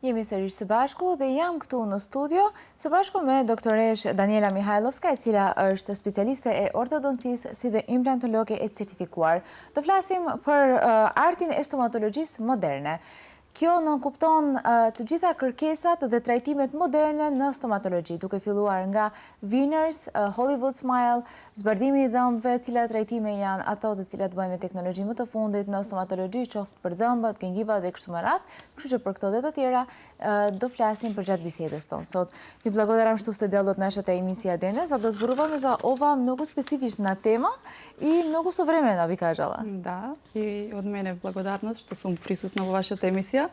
Jemi sërish së bashku dhe jam këtu në studio së bashku me doktoresh Daniela Mihajlovska, e cila është specialiste e ortodoncisë si dhe implantologe e certifikuar. Do flasim për artin e stomatologjisë moderne. Kjo nënkupton të gjitha kërkesat dhe trajtimet moderne në stomatologji, duke filluar nga Veneers, Hollywood Smile, zbardhimi i dhëmbëve, cilat trajtime janë ato të cilat bëhen me teknologji më të fundit në stomatologji, qoftë për dhëmbët, gengiva dhe kështu me radhë. Kështu që për këto dhe të tjera do flasim për gjatë bisedës tonë. Sot ju благодарам što ste дел от нашата емисија денес, за да зборуваме за ова многу специфична тема и многу современа, би кажала. Да, и од мене благодарност што сум присутна во вашата емисија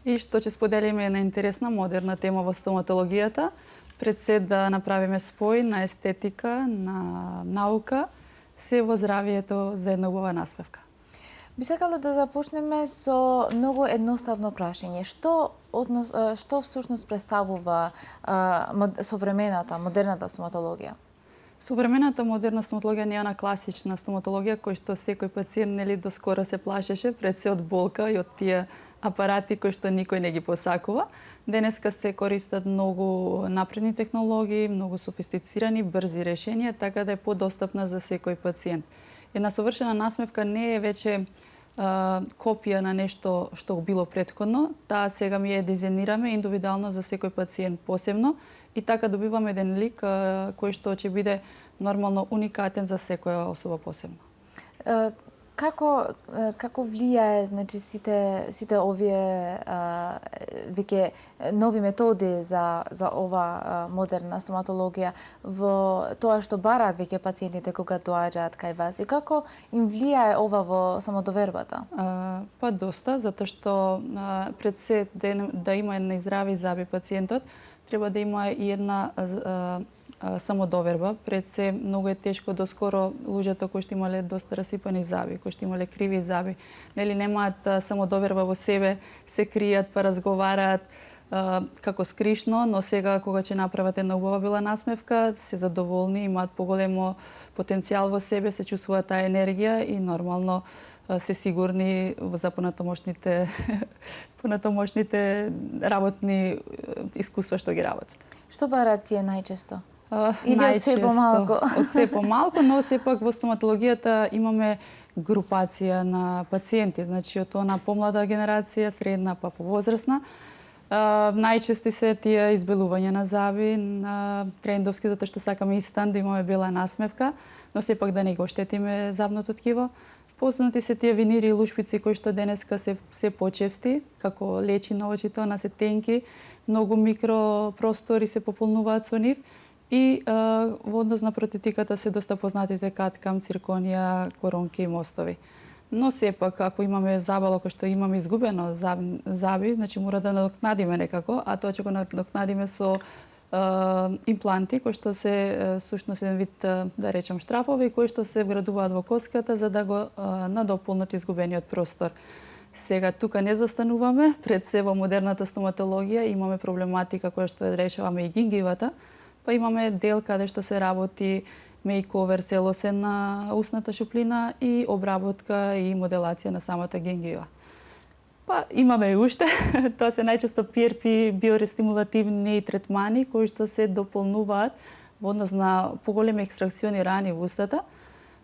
и што ќе споделиме една интересна, модерна тема во стоматологијата, пред се да направиме спој на естетика, на наука, се во здравието за една убава насмевка. Би сакала да започнеме со многу едноставно прашање. Што всушност представува современата, модерната стоматологија? Современата модерна стоматологија не е она класична стоматологија кој што секој пациент доскоро се плашеше пред се од болка и од тие апарати кои што никој не ги посакува. Денеска се користат многу напредни технологии, многу софистицирани, брзи решенија, така да е подостапна за секој пациент. Една совршена насмевка не е веќе копија на нешто што било претходно, таа сега ми ја дизајнираме индивидуално за секој пациент посебно и така добиваме еден лик кој што ќе биде нормално уникатен за секоја особа посебно. Како влијае, значи, сите овие веќе нови методи за ова модерна стоматологија во тоа што бараат веќе пациентите кога доаѓаат кај вас и како им влијае ова во самодовербата? Па доста, затоа што пред се да има една здрави заби пациентот, треба да има и една самодоверба. Пред се многу е тешко доскоро луѓето кои што имале доста расипани заби, кои што имале криви заби, немаат самодоверба во себе, се кријат, па разговараат како скришно, но сега кога ќе направат една убава бела насмевка, се задоволни, имаат поголемо потенцијал во себе, се чувствуваат таа енергија и нормално се сигурни за понатомошните работни искуства што ги работат. Што бараат тие најчесто? Или од се помалку? Од се помалку, но сепак во стоматологијата имаме групација на пациенти, значи од она помлада генерација, средна па повозрасна. Најчести се тие избелување на заби, трендовски, затоа што сакаме инстант да имаме бела насмевка, но сепак да не го оштетиме забното ткиво. Познати се тие винири и лушпици кои што денеска се почести, како лечи на очите, она се тенки, многу микропростори се пополнуваат со нив и во однос на протетиката се доста познатите каткам, цирконија, коронки и мостови. Но сепак, ако имаме забало кој што имаме изгубено заби, значи мора да надокнадиме некако, а тоа ќе го надокнадиме со импланти кои што се сушност еден вид, да речем, штрафови кои што се вградуваат во коската за да го надополнат изгубениот простор. Сега тука не застануваме, пред се во модерната стоматологија имаме проблематика која што решаваме и гингивата, па имаме дел каде што се работи мейковер целосен на устната шуплина и обработка и моделација на самата гингива. Па имаме и уште, тоа се најчесто PRP, биорестимулативни третмани кои што се дополнуваат во однос на поголеми екстракциони рани во устата.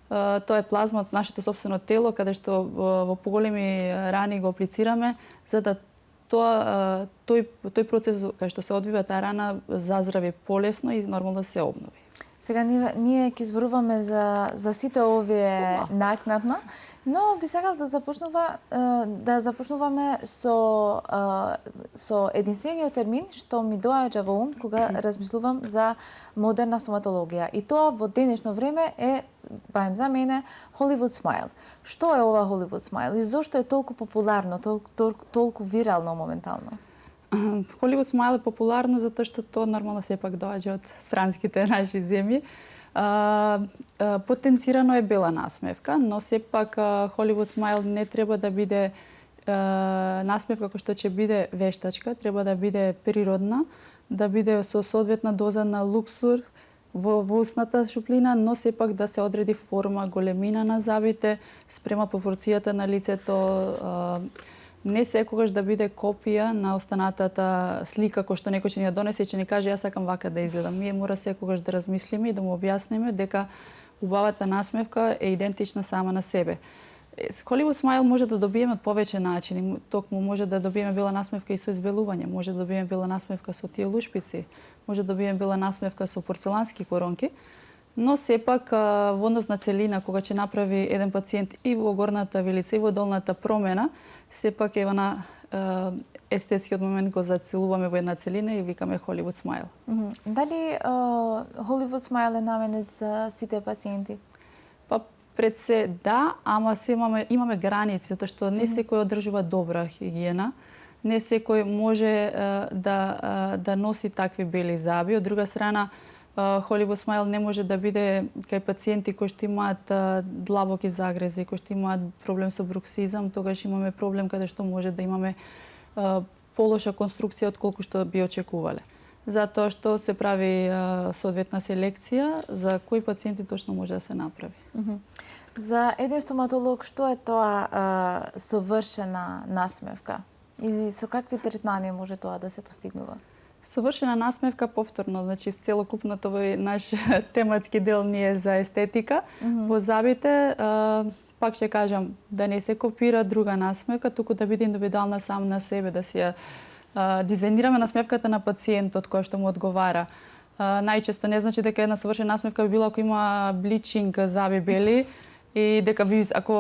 Тоа е плазма од нашето сопствено тело, каде што во поголеми рани го аплицираме, за да тој процес кај што се одвива таа рана заздрави полесно и нормално се обнови. Сега ние ќе зборуваме за сите овие накнадно, но би сакал да започнуваме со единствениот термин што ми доаѓа во ум кога размислувам за модерна стоматологија. И тоа во денешно време е, барем за мене, Hollywood Smile. Што е ова Hollywood Smile и зошто е толку популарно, толку вирално моментално? Hollywood Smile е популарно затоа што тоа нормално сепак доаѓа од странските наши земји. Потенцирано е бела насмевка, но сепак Hollywood Smile не треба да биде насмевка која што ќе биде вештачка, треба да биде природна, да биде со соодветна доза на луксур во устната шуплина, но сепак да се одреди форма, големина на забите, спрема пропорцијата на лицето, не секогаш да биде копија на останатата слика кој што некој ќе ни ја донесе и ќе ни каже јас сакам вака да изгледам. Ние мора секогаш да размислиме и да му објасниме дека убавата насмевка е идентична сама на себе. Hollywood Smile може да добиеме од повеќе начини. Токму може да добиеме бела насмевка и со избелување, може да добиеме бела насмевка со тие лушпици, може да добиеме бела насмевка со порцелански коронки, но сепак во однос на целина, кога ќе направи еден пациент и во горната вилица и во долната промена, сепак е на естетскиот момент го зацелуваме во една целина и викаме Hollywood Smile. Дали Hollywood Smile е наменет за сите пациенти? Па пред се да, ама се имаме граници, затоа што не секој одржува добра хигиена, не секој може да носи такви бели заби. Од друга страна, Hollywood Smile не може да биде кај пациенти кои што имаат длабоки загрези, кои што имаат проблем со бруксизам, тогаш имаме проблем каде што може да имаме полоша конструкција отколку што би очекувале. Затоа што се прави соодветна селекција за кои пациенти точно може да се направи. За еден стоматолог, што е тоа совршена насмевка? И со какви третмани може тоа да се постигнува? Совршена насмевка повторно, значи целокупното овој наш тематски дел не е за естетика. Во забите, пак ќе кажам, да не се копира друга насмевка, туку да биде индивидуална сам на себе, да си ја дизајнираме насмевката на пациентот која што му одговара. Најчесто не значи дека една совршена насмевка би била ако има бличинг заби бели и дека би, ако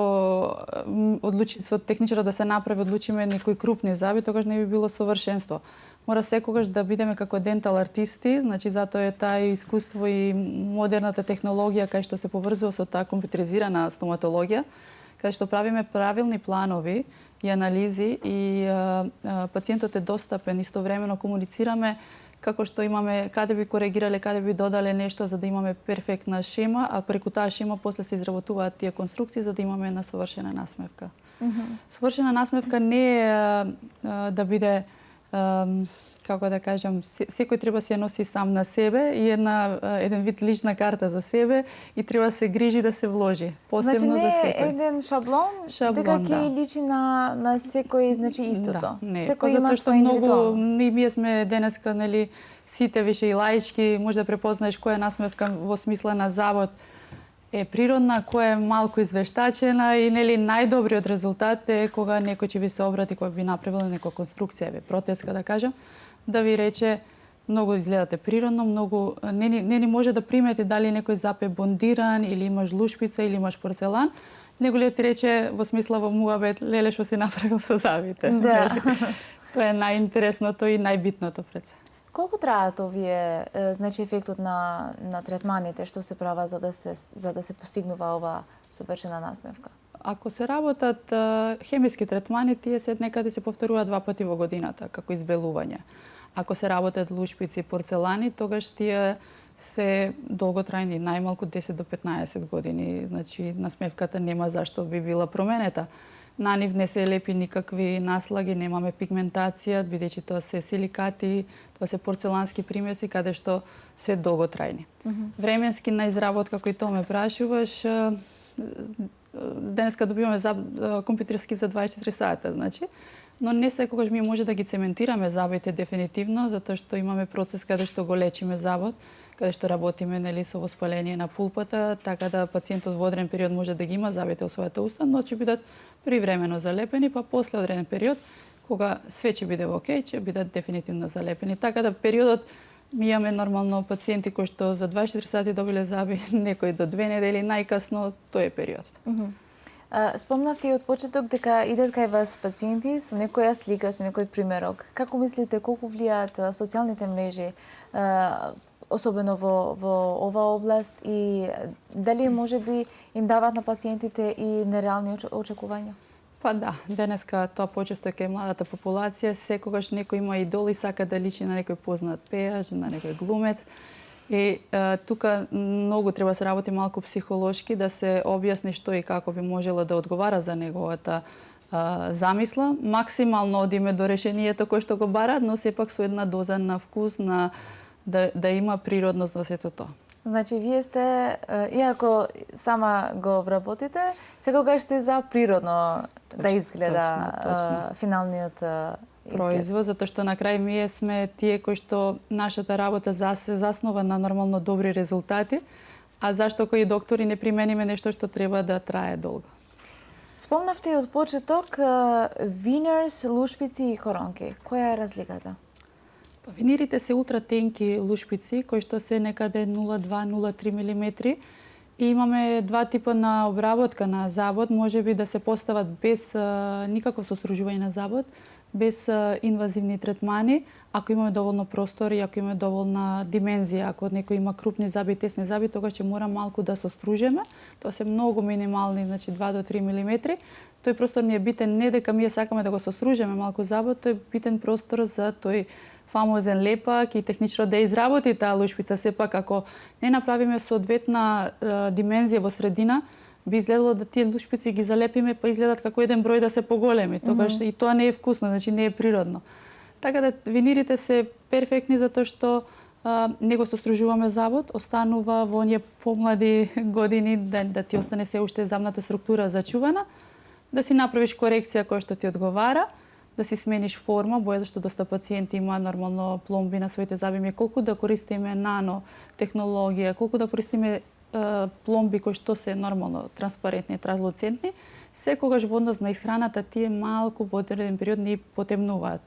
одлучи со техничарот да се направи, одлучиме некои крупни заби, тогаш не би било совршенство. Мора секогаш да бидеме како дентал артисти, значи затоа е таа искуство и модерната технологија кај што се поврзува со таа компјутеризирана стоматологија, каде што правиме правилни планови и анализи и пациентот е достапен, истовремено комуницираме како што имаме, каде би коригирале, каде би додале нешто за да имаме перфектна шема, а преку таа шема после се изработуваат тие конструкции за да имаме една совршена насмевка. Совршена насмевка не е да биде како да кажам, секој треба се ја носи сам на себе и еден вид лична карта за себе и треба се грижи да се вложи, посебно за секој. Значи не е еден шаблон дека ќе личи на секој, значи истото. Да, не. Секој има што свој индивидуално. ние сме денеска, нели, сите више и лаички, може да препознаеш која насмевка во смисла на завод е природна, која е малку извештачена и нели најдобриот резултат е кога некој ќе ви се обрати, кога би направила некоја конструкција, протезка да кажам, да ви рече многу изгледате природно, многу не ни може да примети дали некој зап е бондиран или имаш лушпица или имаш порцелан, него ли ти рече во смисла во муабет леле што си направил со забите. Да. Тоа е најинтересното и најбитното пред се. Колку траат овие, значи ефектот на третманите што се права за да се постигнува ова совршена насмевка? Ако се работат хемиски третмани, тие се некаде се повторуваат 2 пати во годината како избелување. Ако се работат лушпици и порцелани, тогаш тие се долготрајни, најмалку 10 до 15 години. Значи насмевката нема зашто би била променета. На нив не се лепи никакви наслаги, немаме пигментација, бидејќи тоа се силикати, тоа се порцелански примеси каде што се долготрајни. Временски на изработка кој тоа ме прашуваш, денеска добиваме компјутерски за 24 сата, значи, но не секогаш ми може да ги цементираме забите дефинитивно, затоа што имаме процес каде што го лечиме забот, каде што работиме нели со воспаление на пулпата, така да пациентот во одреден период може да ги има забите во својата уста, но ќе бидат привремено залепени, па после одреден период, кога све ќе биде окей, ќе бидат дефинитивно залепени. Така да периодот ми имаме нормално пациенти кои што за 24 сати добиле заби, некои до 2 недели, најкасно тој е периодот. Спомнавте и од почеток дека идат кај вас пациенти со некоја слика, со некој примерок. Како мислите, колку влијаат социјалните мрежи, особено во ова област, и дали можеби им даваат на пациентите и нереални очекувања? Па да, денеска тоа почесто е кај младата популација, секогаш некој има идол и сака да личи на некој познат пејач, на некој глумец. И тука многу треба да се работи малку психолошки, да се објасни што и како би можело да одговара за неговата замисла. Максимално одиме до решението кој што го барат, но сепак со една доза на вкус, да има природност во сето тоа. Значи, вие сте, иако сама го вработите, секогаш сте за природно да изгледа точно. финалниот производ, затоа што на крај ние сме тие кои што нашата работа се заснова на нормално добри резултати, а зашто кои доктори не примениме нешто што треба да трае долго. Спомнавте и од почеток винерс, лушпици и коронки. Која е разликата? Винирите се ултратенки лушпици кои што се некаде 0,2-0,3 мм и имаме два типа на обработка на забод, можеби да се постават без никакво состружување на забод, без инвазивни третмани, ако имаме доволно простор и ако имаме доволна димензија. Ако некој има крупни заби и тесни заби, тогаш ќе мора малку да состружеме. Тоа се многу минимални, значи 2 до 3 мм. Тој простор ни е битен не дека ние сакаме да го состружеме малку забод, тој е битен простор за тој фамозен лепак и техничро да изработи таа лушпица. Сепак, ако не направиме соодветна димензија во средина, би изгледало да тие лушпици ги залепиме, па изгледат како еден број да се поголеми. Тогаш и тоа не е вкусно, значи не е природно. Така да винирите се перфектни затоа што не го состружуваме забод, останува во оние помлади години да ти остане се уште забната структура зачувана, да си направиш корекција која што ти одговара, да си смениш форма, боја што доста пациенти има нормално пломби на своите заби, колку да користиме нано технологија, колку да користиме пломби кои што се нормално транспарентни, транслуцентни, секогаш во однос на исхраната тие малку во одреден период ни потемнуваат.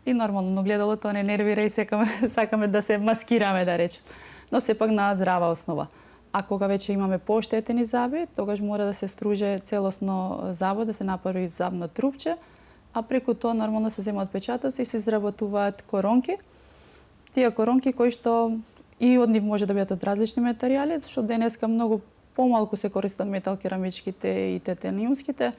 И нормално огледало тоа не нервира и сакаме да се маскираме, да речем. Но сепак на здрава основа. А кога веќе имаме поштетени заби, тогаш мора да се струже целосно забод, да се направи забно трупче, а преку тоа нормално се земаат отпечатоци и се изработуваат коронки. Тие коронки кои што и од нив може да бидат од различни материјали, што денеска многу помалку се користат метал керамичките и титаниумските.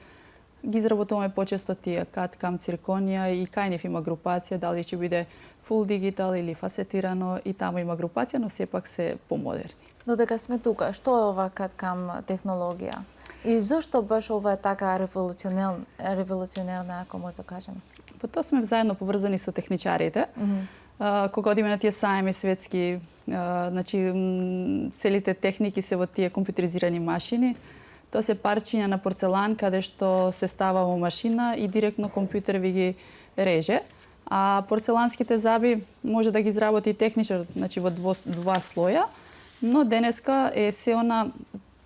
Ги изработуваме почесто тие каткам, цирконија и кај нив има групација, дали ќе биде full digital или фасетирано, и таму има групација, но сепак се помодерни. Додека сме тука, што е ова каткам технологија? И зошто баш ова е така револуционерна, ако може да кажеме? По тоа сме заедно поврзани со техничарите. Кога одиме на тие саеми светски, значи целите техники се во тие компјутеризирани машини. Тоа се парчиња на порцелан каде што се става во машина и директно компјутер ви ги реже. А порцеланските заби може да ги изработи и техничар, значи во два слоја, но денеска е се она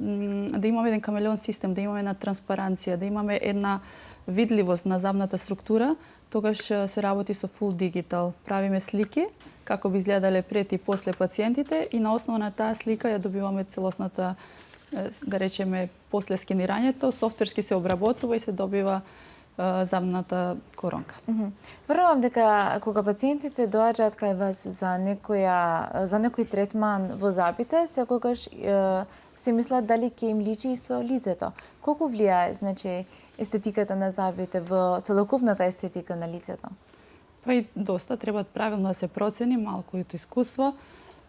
да имаме еден камелеон систем, да имаме една транспаранција, да имаме една видливост на забната структура, тогаш се работи со full digital. Правиме слики како би изгледале пред и после пациентите и на основа на таа слика ја добиваме целосната, да речеме, после скенирањето, софтверски се обработува и се добива забната коронка. Верувам дека кога пациентите доаѓаат кај вас за некој третман во забите, секогаш се мислат дали ќе им личи и со лицето. Колку влијае, значи, естетиката на забите во целокупната естетика на лицето? Па и доста, треба правилно да се процени, малку и искуство.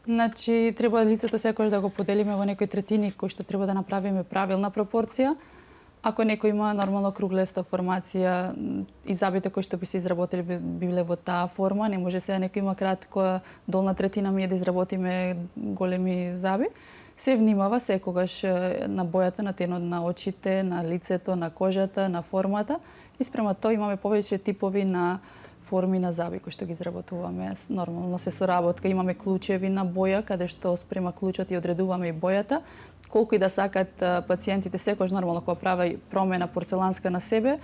Значи, треба лицето секогаш да го поделиме во некои третини кои што треба да направиме правилна пропорција. Ако некој има нормално круглеста формација и забите кои што би се изработили би биле во таа форма, не може сега некој има кратка долна третина, ние да изработиме големи заби. Се внимава секогаш на бојата, на тенот на очите, на лицето, на кожата, на формата и спрема тоа имаме повеќе типови на форми на заби кои што ги изработуваме. Нормално се соработка, имаме клучеви на боја каде што спрема клучот и одредуваме и бојата. Колку и да сакат пациентите секогаш нормално кога прави промена порцеланска на себе,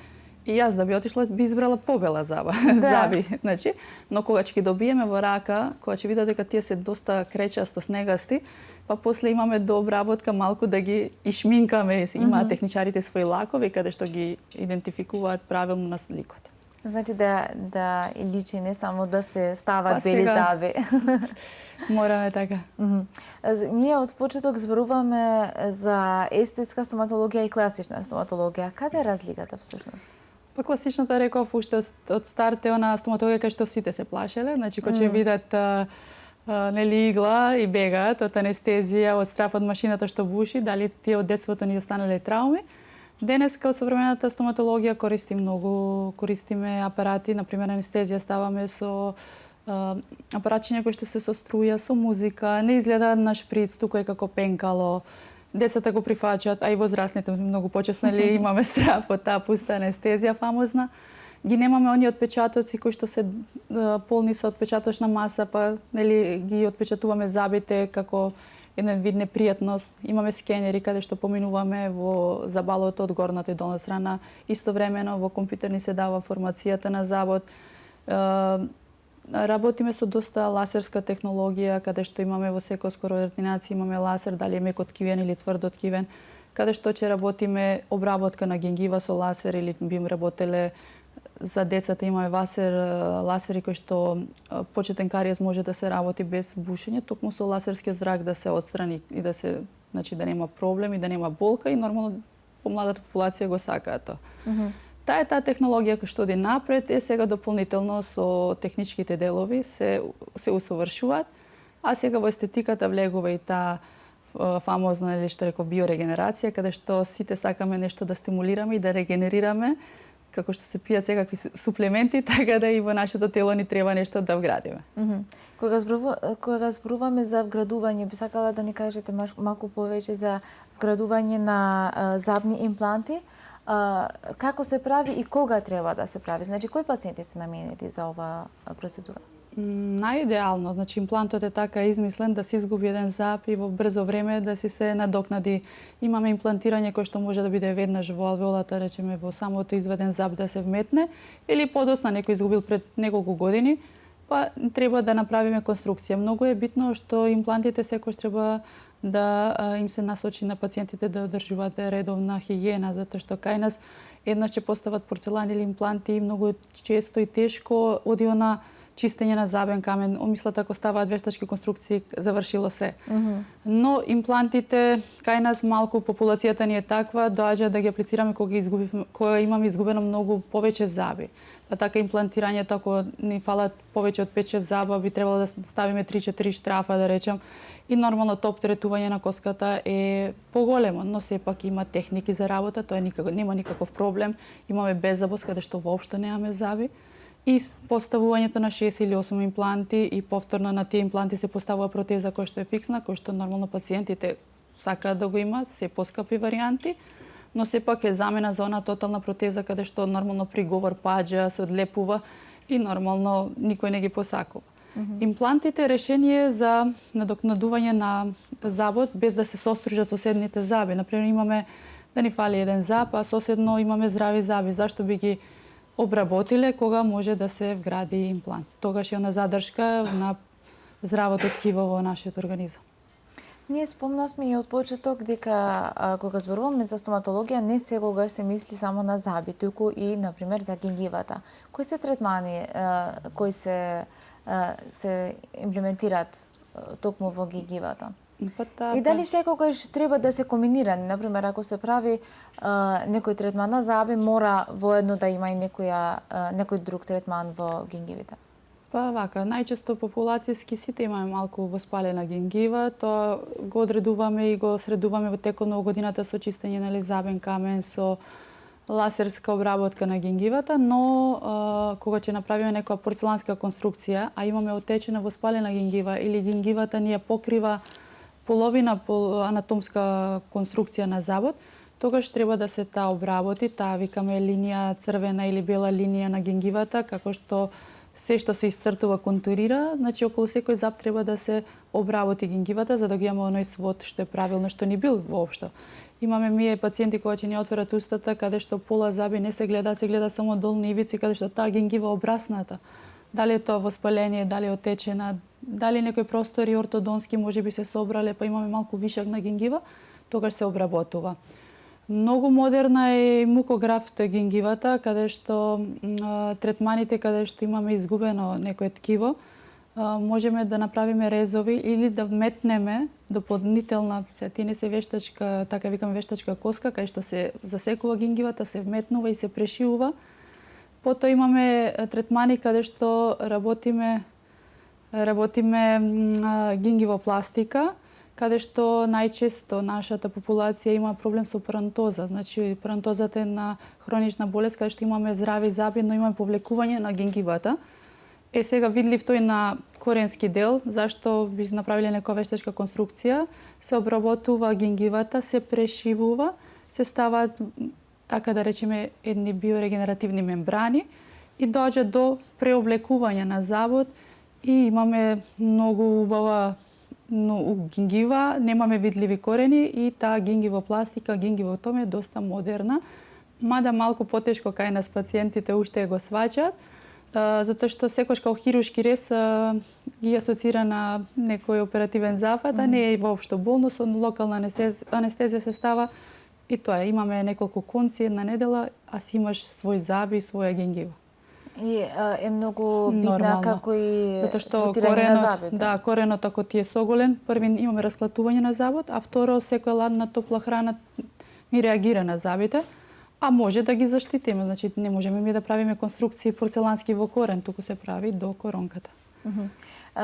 и јас да би отишла би избрала побела заби, значи, но кога ќе ги добиеме во рака, кога ќе видат дека тие се доста кречасто снегасти, па после имаме до обработка малку да ги ишминкаме, имаат техничарите свои лакови каде што ги идентификуваат правилно на сликот. Значи да личи не само да се стават бели заби. Мораме така. Ние од почеток зборуваме за естетска стоматологија и класична стоматологија. Каде е разликата всушност? Па класичната реков уште од старт е она стоматологија кај што сите се плашеле, значи кога ќе видат нели игла и бегаат од анестезија, од страф од машината што буши, дали тие од детството ни останале трауми. Денеска од современата стоматологија користиме апарати, например анестезија ставаме со апаратчиња кои што се со струја, со музика, не изгледа на шприц, тука е како пенкало. Децата го прифаќаат, а и возрастните многу почесто имаме страв од таа пуста анестезија фамозна. Ги немаме оние отпечатоци кои што се полни со отпечаточна маса, па ги отпечатуваме забите како еден вид непријатност. Имаме скенери каде што поминуваме во забалото од горната и долна страна. Истовремено во компјутер ни се дава формацијата на забот. Работиме со доста ласерска технологија, каде што имаме во секоја скоро ординација имаме ласер, дали е мекоткивен или тврдоткивен, каде што ќе работиме обработка на генгива со ласер или би работеле за децата имаме ласери кои што почетен кариес може да се работи без бушење, токму со ласерскиот зрак да се отстрани и да се, значи да нема проблем и да нема болка и нормално помладата популација го сакаат тоа. Таа е таа технологија која што оди напред, сега дополнително со техничките делови се усовршуваат, а сега во естетиката влегува и таа фамозна, или што реков, биорегенерација, каде што сите сакаме нешто да стимулираме и да регенерираме, како што се пијат секакви суплементи, така да и во нашето тело ни треба нешто да вградиме. Кога зборуваме за вградување, би сакала да ни кажете малку повеќе за вградување на забни импланти. Како се прави и кога треба да се прави? Значи, кои пациенти се наменети за оваа процедура? Најидеално, значи имплантот е така измислен да се изгуби еден зап и во брзо време да си се надокнади. Имаме имплантирање кое што може да биде веднаш во алвеолата, речеме во самото изведен зап да се вметне, или подоцна некој изгубил пред неколку години, па треба да направиме конструкција. Многу е битно што имплантите секојаш треба да им се насочи на пациентите да одржуваат редовна хигиена, затоа што кај нас еднаш ќе постават порцелан или импланти многу често и тешко оди на чистење на забен камен, умислат ако ставаат вештачки конструкции, завршило се. Но имплантите, кај нас малку популацијата ни е таква, доаѓа да ги аплицираме кога имаме изгубено многу повеќе заби. Па така имплантирањето, ако ни фалат повеќе од 5-6 заба, би требало да ставиме 3-4 штрафа, да речем, и нормално топ третување на коската е поголемо, но сепак има техники за работа, тоа нема никаков проблем. Имаме беззабос, каде што воопшто немаме заби. И поставувањето на 6 или 8 импланти и повторно на тие импланти се поставува протеза која што е фиксна, која што нормално пациентите сакаат да го имаат, се поскапи варијанти, но сепак е замена за она тотална протеза каде што нормално приговор паѓа, се одлепува и нормално никој не ги посакува. Имплантите е решение за надокнадување на забот без да се состружат соседните заби. Например, имаме да ни фали еден заб, а соседно имаме здрави заби. Зашто би ги обработиле кога може да се вгради имплант? Тогаш е она задршка на здравото ткиво во нашиот организам. Ние спомнавме и од почеток дека кога зборуваме за стоматологија не секогаш се мисли само на заби, туку и на пример за гингивата. Кои се третмани кои се имплементираат токму во гингивата? И дали секогаш треба да се комбинирани? Например, ако се прави некој третман на заби, мора воедно да има и некој друг третман во гингивите? Па вака, најчесто популацијски сите имаме малку воспалена гингива, тоа го одредуваме и го средуваме во текот на годината со чистење на забен камен, со ласерска обработка на гингивата, но кога ќе направиме некоја порцеланска конструкција, а имаме отечена воспалена гингива или гингивата ни ја покрива половина анатомска конструкција на забот, тогаш треба да се таа обработи, таа викаме линија црвена или бела линија на гингивата, како што се што се исцртува контурира, значи околу секој зап треба да се обработи гингивата за да ги имаме оној свод што е правилно, што ни бил воопшто. Имаме ние пациенти кога ќе ни отворат устата каде што пола заби не се гледа само долни ивици каде што таа гингива обрасната. Дали е тоа воспаление, дали е отечена, дали некои простори ортодонски можеби се собрале, па имаме малку вишак на гингива, тогаш се обработува. Многу модерна е мукографта гингивата, каде што третманите каде што имаме изгубено некое ткиво, можеме да направиме резови или да вметнеме дополнителна, не се вештачка, така викаме вештачка коска, кај што се засекува гингивата, се вметнува и се прешиува. Потоа имаме третмани каде што работиме гингивопластика, каде што најчесто нашата популација има проблем со парантоза. Значи, парантозата е на хронична болест, каде што имаме здрави заби, но имаме повлекување на гингивата. сега видлив тој на коренски дел, зашто би направиле некоја вештачка конструкција, се обработува гингивата, се прешивува, се ставаат, така да речеме, едни биорегенеративни мембрани и доаѓа до преоблекување на забот и имаме многу убава гингива, немаме видливи корени и таа гингивопластика, гингивотома е доста модерна, мада малку потешко кај нас пациентите уште го сваќаат, затоа што секојаш као хируршки рез ги асоцира на некој оперативен зафат, а не е воопшто болно, со локална анестезија се става и тоа е. Имаме неколку конци една недела, а си имаш свој заби и своја гингива. И е многу битна како и затоа што третирање на забите. Да, коренот ако ти е соголен, први имаме расклатување на забот, а второ секоја ладна топла храна ни реагира на забите, а може да ги заштитиме, значи не можеме ми да правиме конструкции порцелански во корен, туку се прави до коронката.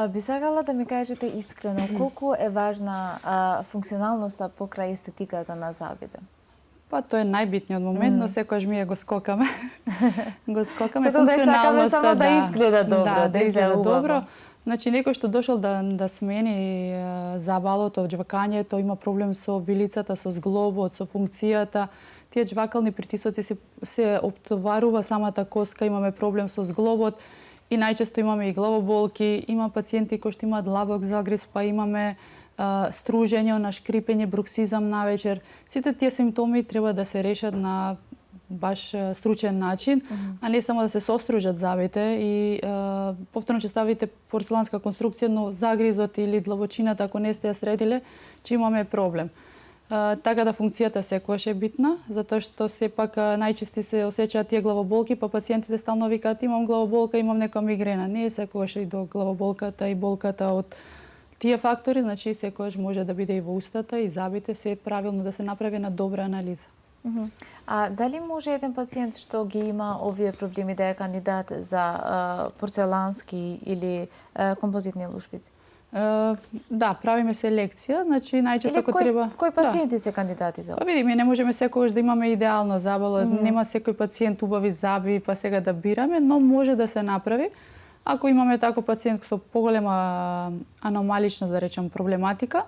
Би сакала да ми кажете искрено колку е важна функционалноста покрај естетиката на забите? Па тоа е најбитниот момент, но секогаш ми го скокаме. Го скокаме функционалноста, само да изгледа добро, да изгледа добро. Значи некој што дошол да смени забалото, џвакањето, има проблем со вилицата, со зглобот, со функцијата. Тие џвакални притисоци се оптоварува самата коска, имаме проблем со зглобот и најчесто имаме и главоболки, има пациенти кои што имаат длабок загриз, па имаме стружење, нашкрипење, бруксизам навечер. Сите тие симптоми треба да се решат на баш стручен начин, а не само да се состружат забите и повторно ќе ставите порцеланска конструкција, но загризот или длабочината ако не сте ја средиле, ќе имаме проблем. Така да функцијата секогаш е битна, затоа што сепак најчести се осеќаат тие главоболки, па пациентите стално викаат имам главоболка, имам некоја мигрена. Не е секогаш и до главоболката и болката од тие фактори, значи секогаш може да биде и во устата и забите, се правилно да се направи на добра анализа. А дали може еден пациент што ги има овие проблеми да е кандидат за порцелански или композитни лушпици? Да, правиме селекција, значи најчесто ако треба... Кои пациенти се кандидати за ова? Па види, ми не можеме секогаш да имаме идеално забало, нема секој пациент убави заби па сега да бираме, но може да се направи. Ако имаме тако пациент со поголема аномаличност, да речем, проблематика,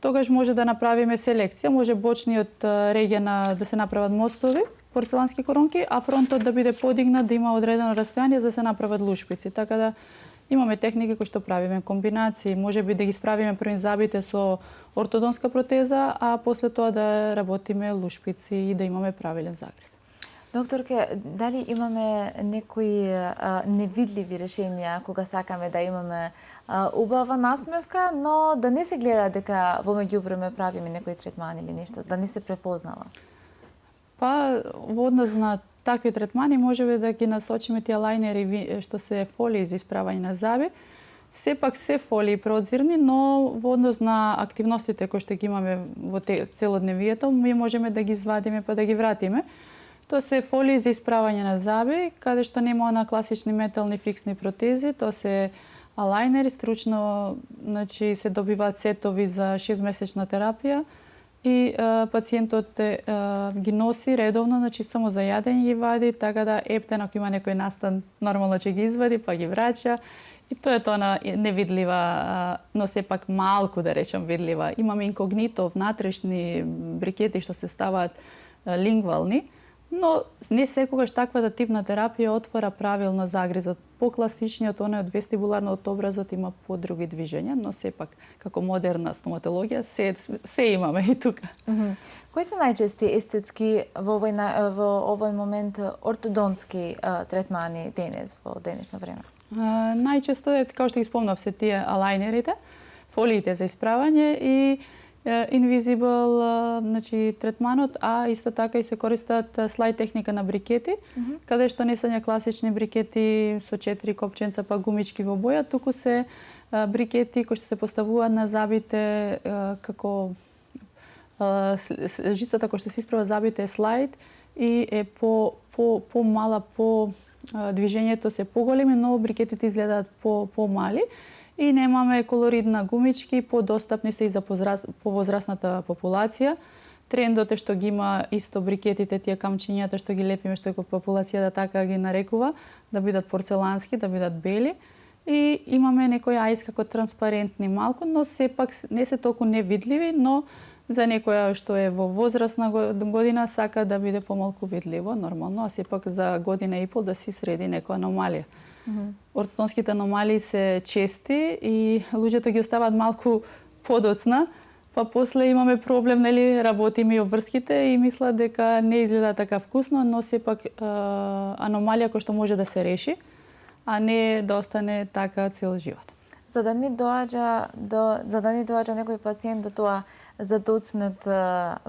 тогаш може да направиме селекција, може бочниот регена да се направат мостови, порцелански коронки, а фронтот да биде подигнат, да има одредено растојание за да се направат лушпици. Така да имаме техники кои што правиме комбинации, можеби да ги справиме први забите со ортодонска протеза, а после тоа да работиме лушпици и да имаме правилен загриз. Докторке, дали имаме некои невидливи решенија кога сакаме да имаме убава насмевка, но да не се гледа дека во меѓувреме правиме некој третман или нешто, да не се препознава? Па, во однос на такви третмани можеме да ги насочиме тие лајнери што се фолии за исправање на заби. Сепак се фолии прозирни, но во однос на активностите кои што ги имаме во целодневието, ми можеме да ги извадиме па да ги вратиме. Тоа се фолии за исправање на заби, каде што нема на класични метални фиксни протези, тоа се алајнери, стручно, значи се добиваат сетови за 6-месечна терапија и пациентот ги носи редовно, значи само за јадење ги вади, така да ептен ако има некој настан, нормално ќе ги извади, па ги враќа. И тоа е тоа невидлива, но сепак малку да речем видлива. Имаме инкогнито, внатрешни брикети што се ставаат лингвални, но не секогаш таквата типна терапија отвора правилно загризот. По-класичниот, оној од вестибуларниот образот има подруги движења, но сепак, како модерна стоматологија, се имаме и тука. Кои се најчести естетски во овој момент ортодонски третмани денес, во денешно време? Најчесто е, како што ги спомнав, се тие алајнерите, фолиите за исправање и invisible, значи третманот, а исто така и се користат слайд техника на брикети, каде што не се класични брикети со 4 копченца па гумички во боја, туку се брикети кои што се поставуваат на забите како жицата која што се исправа забите е слайд и е по-мала, движењето се поголеми, но брикетите изгледаат по-мали. И немаме колоридна гумички, подостапни се и за повозрасната популација. Трендот е што ги има исто брикетите, тие камчињата што ги лепиме, што популацијата така ги нарекува, да бидат порцелански, да бидат бели. и имаме некои ајс како транспарентни малку, но сепак не се толку невидливи, но за некоја што е во возрастна година сака да биде помалку видливо, нормално, а сепак за година и пол да си среди некоја аномалија. Ортодонските аномалии се чести и луѓето ги оставаат малку подоцна, па после имаме проблем, нели, работиме и обврските и мислат дека не изгледа така вкусно, но сепак аномалија која што може да се реши, а не да остане така цел живот. За да не доаѓа некој пациент до тоа задоцнат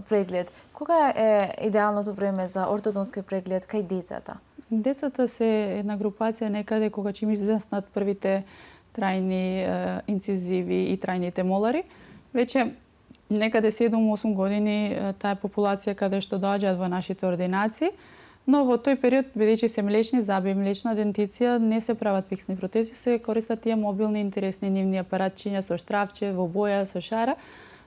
преглед, кога е идеалното време за ортодонски преглед кај децата? Децата се една групација некаде кога ќе им излезнат првите трајни инцизиви и трајните молари. Веќе некаде 7-8 години таа популација каде што доаѓаат во нашите ординации, но во тој период, бидејќи се млечни зъби и млечна дентиција, не се прават фиксни протези, се користат тие мобилни интересни нивни апаратчиња со штрафче, во боја, со шара.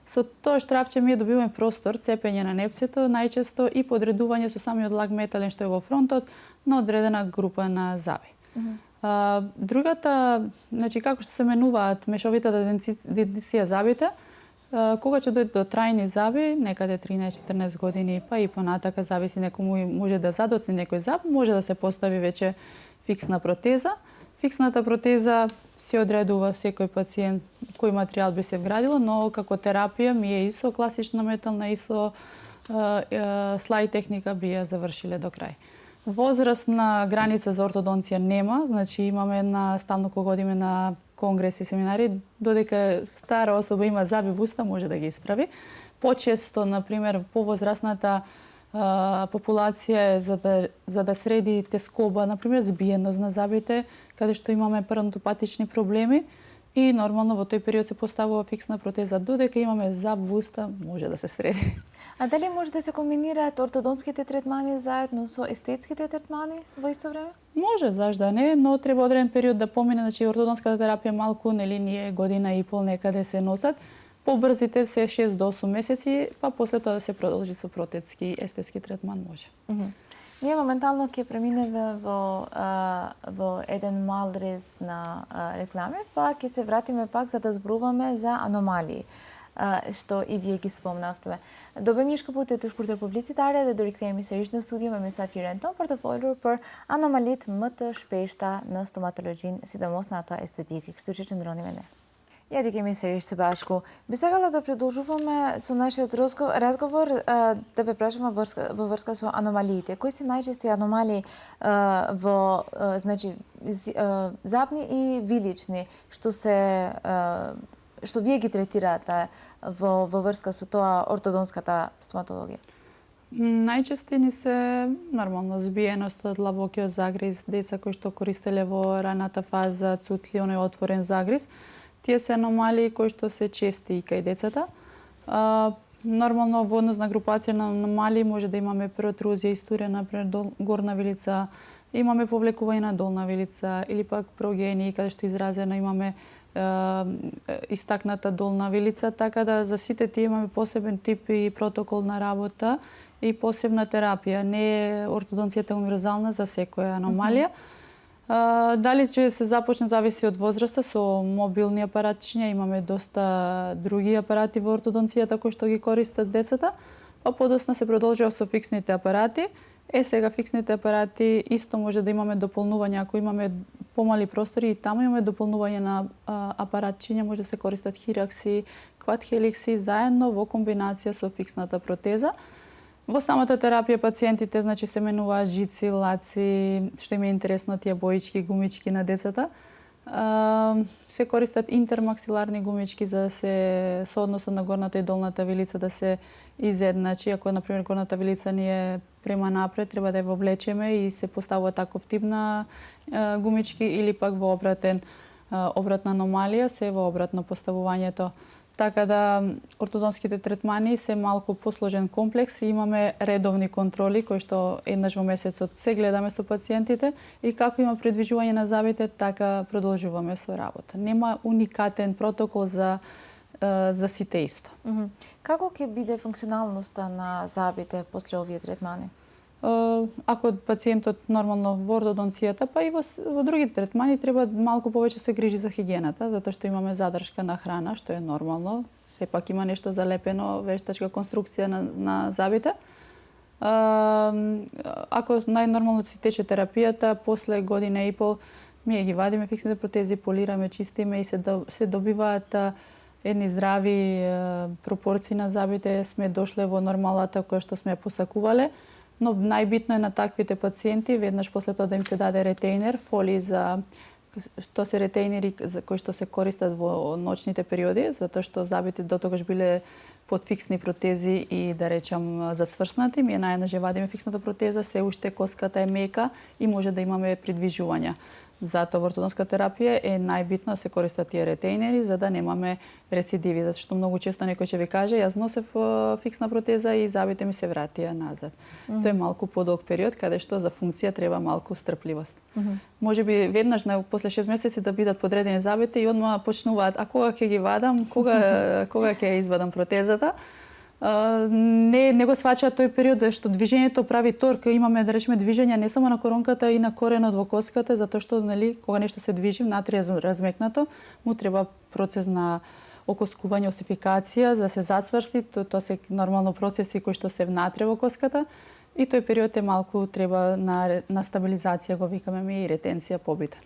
Со тоа штрафче ми добиваме простор, цепење на непцето, најчесто и подредување со самиот лак метален што е во фронтот на одредена група на зъби. Другата, значи како што се менуваат мешовитата дентиција зъбите, кога ќе дојде до трајни зъби, некаде 13-14 години, па и понатака, зависи некому може да задоцне некој зъб, може да се постави веќе фиксна протеза. Фиксната протеза се одредува секој пациент кој материјал би се вградило, но како терапија ми е и со класична метална и со слај техника би ја завршиле до крај. Возрастна граница за ортодонција нема, значи имаме стално кога одиме на конгреси, семинари, додека стара особа има зъби во уста, може да ги исправи. Почесто, например, повозрастната популација е за да среди тескоба, например, збиеност на зъбите, каде што имаме пародонтопатични проблеми и нормално во тој период се поставува фиксна протеза. Додека имаме зъб во уста, може да се среди. А дали може да се комбинираат ортодонските третмани заедно со естетските третмани во исто време? Може, зашто не, но треба одреден период да помине, значи ортодонската терапија малку, нели, ние година и пол некаде се носат. Побрзите се 6 до 8 месеци, па после тоа да се продолжи со протетски естетски третман може. Ние моментално ќе преминеме во еден мал рез на реклами, па ќе се вратиме пак за да зборуваме за аномалии, што и вие ги спомнавте. Добро мишко путето шкуртер публицитарија да дорикthehemi sërish në studio me mysafiren ton për të folur për anomalit më të shpeshta në stomatologjin, sidomos në ata estetike. Kështu që qëndroni me ne. Ja di kemi sërish së bashku. Би сакала да продолжуваме со нашиот разговор да ве прашувам во врска со аномалиите. Кои се најчести аномалии во значи зъбни и вилични што вие ги третирате во врска со тоа ортодонската стоматологија? Најчести ни се нормално збиеност од длабокиот загриз, деца кои што користеле во раната фаза цуцли, оној отворен загриз. Тие се аномалии кои што се чести и кај децата. Нормално во однос на групација на аномалии може да имаме протрузија истурена пред горна вилица, имаме повлекување на долна вилица или пак прогени каде што изразено имаме истакната долна вилица, така да за сите тие имаме посебен тип и протокол на работа и посебна терапија. Не е ортодонцијата универзална за секоја аномалија. Дали ќе се започне зависи од возраста, со мобилни апаратчиња, имаме доста други апарати во ортодонцијата кои што ги користат децата, па подосна се продолжува со фиксните апарати. Сега фиксните апарати исто може да имаме дополнување, ако имаме помали простори и таму имаме дополнување на апаратчиња, може да се користат хиракси, квадхеликси заедно во комбинација со фиксната протеза. Во самата терапија пациентите значи се менуваат жици, лаци, што им е интересно тие боички, гумички на децата. Се користат интермаксиларни гумички за да се со односот на горната и долната вилица да се изедначи. Ако например горната вилица ни е према напред, треба да ја вовлечеме и се поставува таков тип на гумички или пак во обратна аномалија, се во обратно поставувањето. Така да ортодонските третмани се малку посложен комплекс и имаме редовни контроли кои што еднаш во месецот се гледаме со пациентите и како има предвижување на зъбите, така продолжуваме со работа. Нема уникатен протокол за сите исто. Како ќе биде функционалноста на зъбите после овие третмани? Ако пациентот нормално во ортодонцијата, па и во други третмани треба малку повеќе се грижи за хигиената, затоа што имаме задршка на храна, што е нормално. Сепак има нешто залепено, вештачка конструкција на забите. Ако најнормално си тече терапијата, после година и пол ние ги вадиме фиксните протези, полираме, чистиме и се добиваат едни здрави пропорции на забите, сме дошле во нормалата која што сме ја посакувале. Но најбитно е на таквите пациенти, веднаш после тоа да им се даде ретейнер, фолии што се ретейнери кои што се користат во ноќните периоди, затоа што забите дотогаш биле под фиксни протези и да речам зацврснати. Ние наједнаш ја вадиме фиксната протеза, се уште коската е мека и може да имаме придвижувања. Затоа во ортодонска терапија е најбитно да се користат тие ретейнери за да немаме рецидиви, затоа што многу често некој ќе ви каже јас носев фиксна протеза и забите ми се вратија назад. Тоа е малку подолг период каде што за функција треба малку стрпливост. Можеби веднаш после 6 месеци да бидат подредени забите и одма почнуваат, а кога ќе ги вадам, кога ќе извадам протезата. Не го сваќаат тој период што движењето прави торк, имаме да речеме движење не само на коронката и на коренот во коската, затоа што кога нешто се движи внатре е размекнато, му треба процес на окоскување, осификација за да се зацврсти, тоа се нормално процеси кои што се внатре во коската и тој период е малку треба на стабилизација, го викаме ми, и ретенција побитен.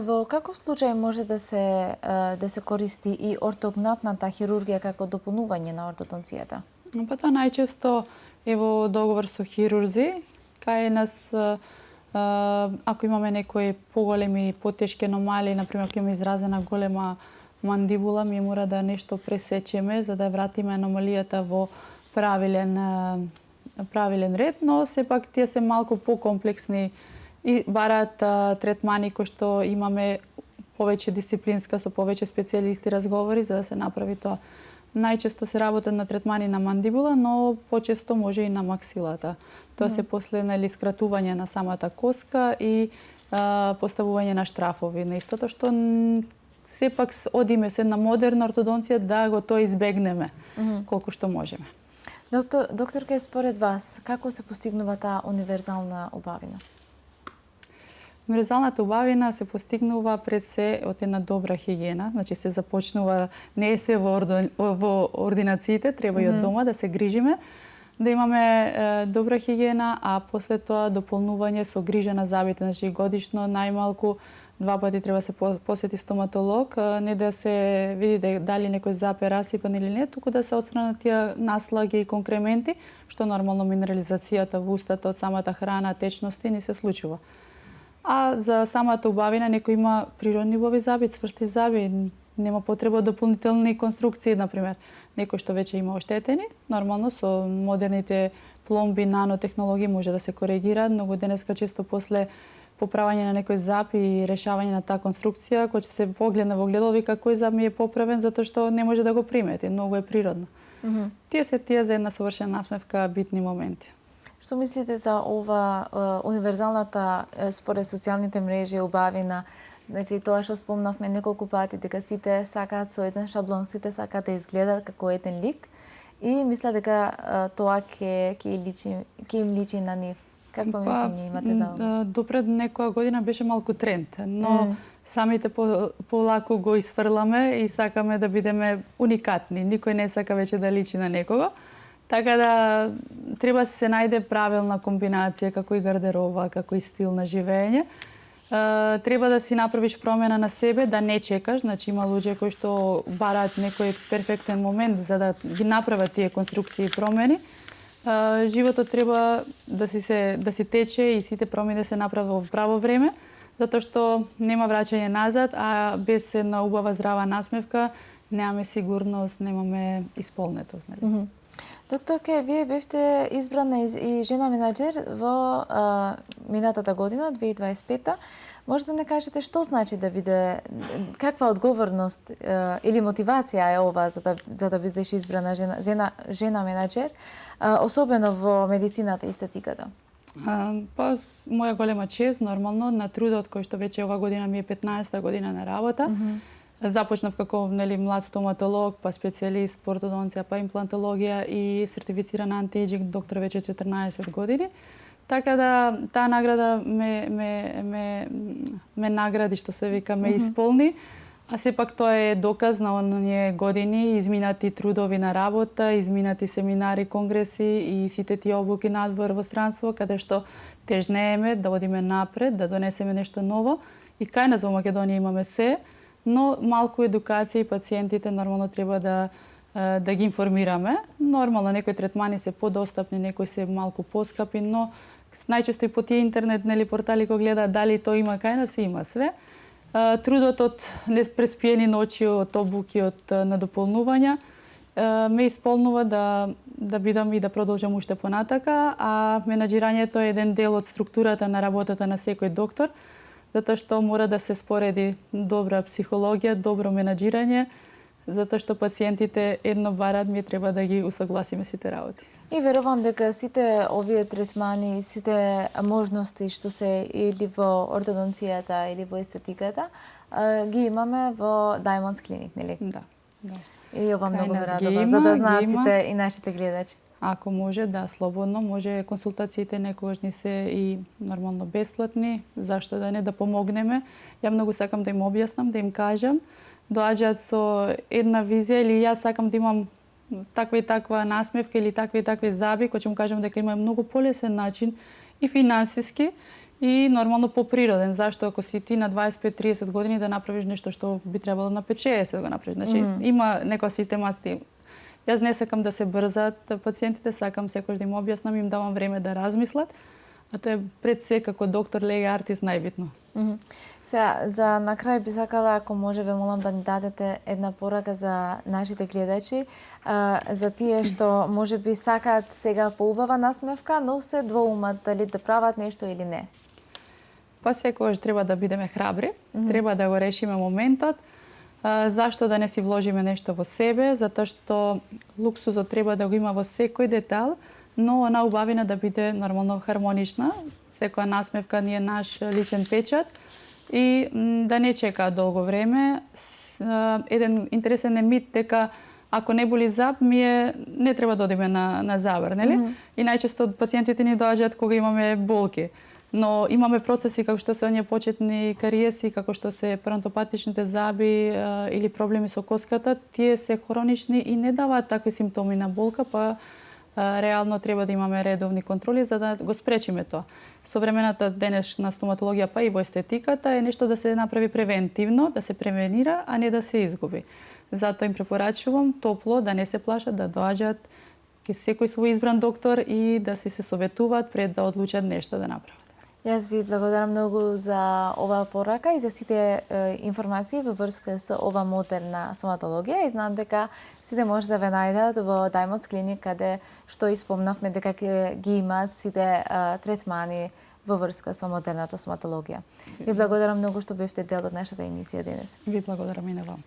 Во каков случај може да се користи и ортогнатната хирургија како дополнување на ортодонцијата? Па тоа најчесто е во договор со хирурзи, кај нас ако имаме некои поголеми, потешки аномалии, например ако имаме изразена голема мандибула, ми мора да нешто пресечеме за да вратиме аномалијата во правилен ред, но сепак тие се малку покомплексни и бараат третмани кои што имаме повеќе дисциплинска, со повеќе специјалисти разговори за да се направи тоа. Најчесто се работат на третмани на мандибула, но почесто може и на максилата. Тоа се после скратување на самата коска и поставување на штрафови. На истото што сепак одиме со една модерна ортодонција да го тоа избегнеме колку што можеме. Докторке, според вас, како се постигнува таа универзална убавина? Универзалната убавина се постигнува пред се од една добра хигиена, значи се започнува не се во ординациите, треба и од дома да се грижиме, да имаме добра хигиена, а после тоа дополнување со грижа на забите, значи годишно најмалку 2 пати треба се посети стоматолог, не да се види дали некој зап е расипан или не, туку да се отстранат тие наслаги и конкременти, што нормално минерализацијата во устата од самата храна, течности не се случува. А за самата убавина некој има природни убави заби, цврсти заби, нема потреба од дополнителни конструкции, например. Некој што веќе има оштетени, нормално со модерните пломби, нанотехнологии може да се коригира, многу денеска често после поправање на некој зап и решавање на таа конструкција, кој ќе се погледне во огледало, вика кој зап ми е поправен затоа што не може да го примети, многу е природно. Тие за една совршена насмевка битни моменти. Што мислите за ова универзалната според социјалните мрежи убавина? Значи тоа што спомнавме неколку пати дека сите сакаат со еден шаблон, сите сакаат да изгледаат како еден лик и мисля дека тоа ќе им личи на нив. Какво мислење имате за ова? Допред некоја година беше малку тренд, но самите полако го изфрламе и сакаме да бидеме уникатни. Никој не сака веќе да личи на некого. Така да треба се најде правилна комбинација како и гардероба, како и стил на живење. Треба да си направиш промена на себе, да не чекаш, значи има луѓе кои што бараат некој перфектен момент за да ги направат тие конструкции и промени. Животот треба да си тече и сите промени се направат во право време, затоа што нема враќање назад, а без една убава здрава насмевка немаме сигурност, немаме исполнетост. Докторке, вие бевте избрана и жена менаџер во минатата година, 2025-та. Може да не кажете што значи да биде, каква одговорност или мотивација е ова за да бидеш избрана жена менаџер, особено во медицината и естетиката? Па, моја голема чест, нормално, на трудот кој што веќе ова година ми е 15-та година на работа. Започнав како млад стоматолог, па специјалист по ортодонција, па имплантологија и сертифициран антиејџинг доктор веќе 14 години. Така да таа награда ме награди, што се вика, ме исполни. А сепак тоа е доказ на оние години, изминати трудови на работа, изминати семинари, конгреси и сите тие обуки надвор во странство, каде што тежнееме да одиме напред, да донесеме нешто ново. И кај нас во Македонија имаме се, но малку едукација и пациентите нормално треба да ги информираме. Нормално некои третмани се подостапни, некои се малку поскапи, но најчесто и по тие интернет портали кога гледаат дали тоа има кај нас, има све. Трудот од неспреспиени ночи, од обуки, од надополнувања ме исполнува да бидам и да продолжам уште понатака, а менаџирањето е еден дел од структурата на работата на секој доктор, затоа што мора да се спореди добра психологија, добро менаџирање, затоа што пациентите едно барат, ми треба да ги усогласиме сите работи. И верувам дека сите овие третмани, сите можности што се или во ортодонцијата или во естетиката, ги имаме во Diamonds Clinic, нели? Да. И ова многу ме радува, има, за да знаат ги има. сите и нашите гледачи. Ако може, да, слободно, може консултациите некогаш ни се и нормално бесплатни, зашто да не, да помогнеме. Ја многу сакам да им објаснам, да им кажам, доаѓаат со една визија или јас сакам да имам таква и таква насмевка или такви и такви заби, кој ќе му кажам дека има многу полесен начин и финансиски и нормално поприроден. Зашто ако си ти на 25-30 години да направиш нешто што би требало на 5-60 да го направиш. Значи има некоја систематски. Јас не сакам да се брзат пациентите, сакам секој да им објаснам, им давам време да размислат, а тоа е пред се како доктор, лега, артист најбитно. Сега, за на крај би сакала, ако може, ве молам да ни дадете една порака за нашите гледачи, за тие што може би сакаат сега поубава насмевка, но се двоумат дали да прават нешто или не. Па секогаш треба да бидеме храбри, треба да го решиме моментот. Зашто да не си вложиме нешто во себе? Затоа што луксузот треба да го има во секој детал, но она убавина да биде нормално хармонична. Секоја насмевка ни е наш личен печат и да не чека долго време. Еден интересен е мит дека ако не боли зап, не треба да одиме на забар, нели? И најчесто пациентите ни доаѓаат кога имаме болки. Но имаме процеси како што се оние почетни кариеси, како што се парантопатичните заби или проблеми со коската, тие се хронични и не даваат такви симптоми на болка, па реално треба да имаме редовни контроли за да го спречиме тоа. Современата денешна стоматологија, па и во естетиката, е нешто да се направи превентивно, да се превенира, а не да се изгуби. Затоа им препорачувам топло да не се плашат, да доаѓаат ке секој свој избран доктор и да се советуваат пред да одлучат нешто да направат. Јас ви благодарам многу за оваа порака и за сите информации во врска со ова модерна стоматологија и знам дека сите може да ве најдат во Diamonds Clinic, каде што испомнавме дека ги имаат сите третмани во врска со модерната стоматологија. Ви благодарам многу што бевте дел од нашата емисија денес. Ви благодарам и на вам.